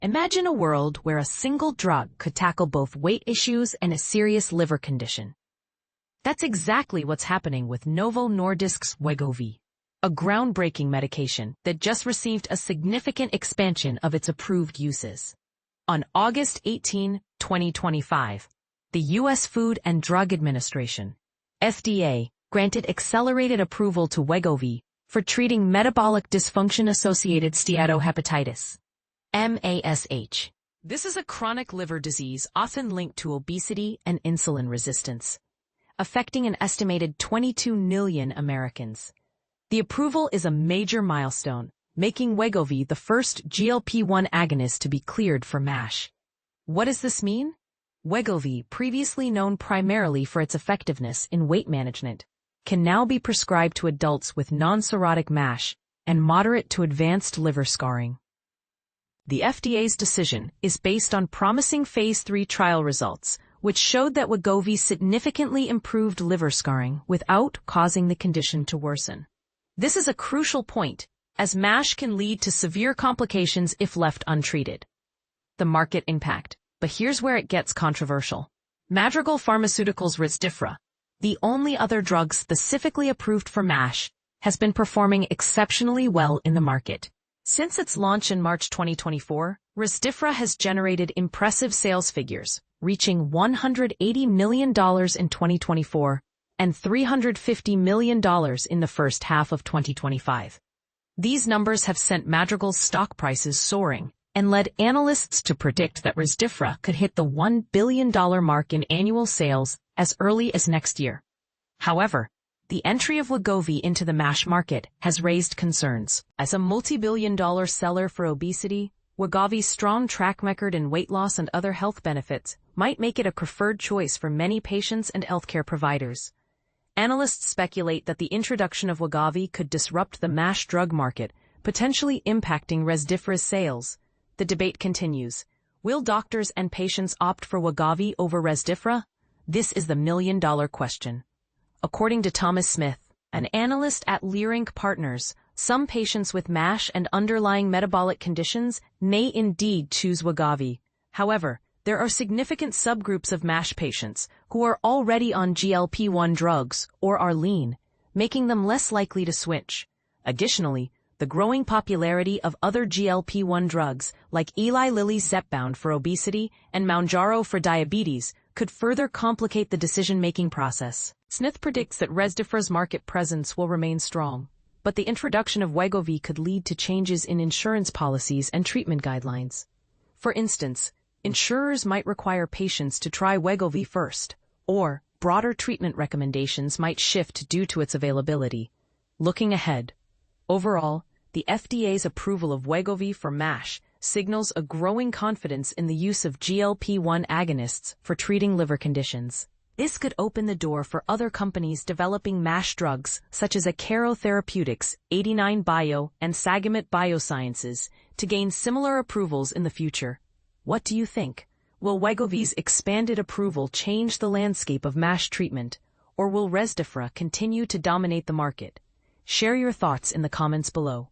Imagine a world where a single drug could tackle both weight issues and a serious liver condition. That's exactly what's happening with Novo Nordisk's Wegovy, a groundbreaking medication that just received a significant expansion of its approved uses. On August 18, 2025, the U.S. Food and Drug Administration, FDA, granted accelerated approval to Wegovy for treating metabolic dysfunction-associated steatohepatitis, MASH. This is a chronic liver disease often linked to obesity and insulin resistance, affecting an estimated 22 million Americans. The approval is a major milestone, making Wegovy the first GLP-1 agonist to be cleared for MASH. What does this mean? Wegovy, previously known primarily for its effectiveness in weight management, can now be prescribed to adults with non-cirrhotic MASH and moderate to advanced liver scarring. The FDA's decision is based on promising Phase 3 trial results, which showed that Wegovy significantly improved liver scarring without causing the condition to worsen. This is a crucial point, as MASH can lead to severe complications if left untreated. The market impact. But here's where it gets controversial. Madrigal Pharmaceuticals' Rezdiffra, the only other drug specifically approved for MASH, has been performing exceptionally well in the market. Since its launch in March 2024, Rezdiffra has generated impressive sales figures, reaching $180 million in 2024 and $350 million in the first half of 2025. These numbers have sent Madrigal's stock prices soaring and led analysts to predict that Rezdiffra could hit the $1 billion mark in annual sales as early as next year. However, the entry of Wegovy into the MASH market has raised concerns. As a multi-billion-dollar seller for obesity, Wegovy's strong track record in weight loss and other health benefits might make it a preferred choice for many patients and healthcare providers. Analysts speculate that the introduction of Wegovy could disrupt the MASH drug market, potentially impacting Rezdiffra's sales. The debate continues. Will doctors and patients opt for Wegovy over Rezdiffra? This is the million-dollar question. According to Thomas Smith, an analyst at Leerink Partners, some patients with MASH and underlying metabolic conditions may indeed choose Wegovy. However, there are significant subgroups of MASH patients who are already on GLP-1 drugs or are lean, making them less likely to switch. Additionally, the growing popularity of other GLP-1 drugs like Eli Lilly's Zepbound for obesity and Mounjaro for diabetes could further complicate the decision-making process. Smith predicts that Rezdiffra's market presence will remain strong, but the introduction of Wegovy could lead to changes in insurance policies and treatment guidelines. For instance, insurers might require patients to try Wegovy first, or broader treatment recommendations might shift due to its availability. Looking ahead, overall, the FDA's approval of Wegovy for MASH signals a growing confidence in the use of GLP-1 agonists for treating liver conditions. This could open the door for other companies developing MASH drugs such as Akero Therapeutics, 89 Bio, and Sagamit Biosciences to gain similar approvals in the future. What do you think? Will Wegovy's expanded approval change the landscape of MASH treatment, or will Rezdiffra continue to dominate the market? Share your thoughts in the comments below.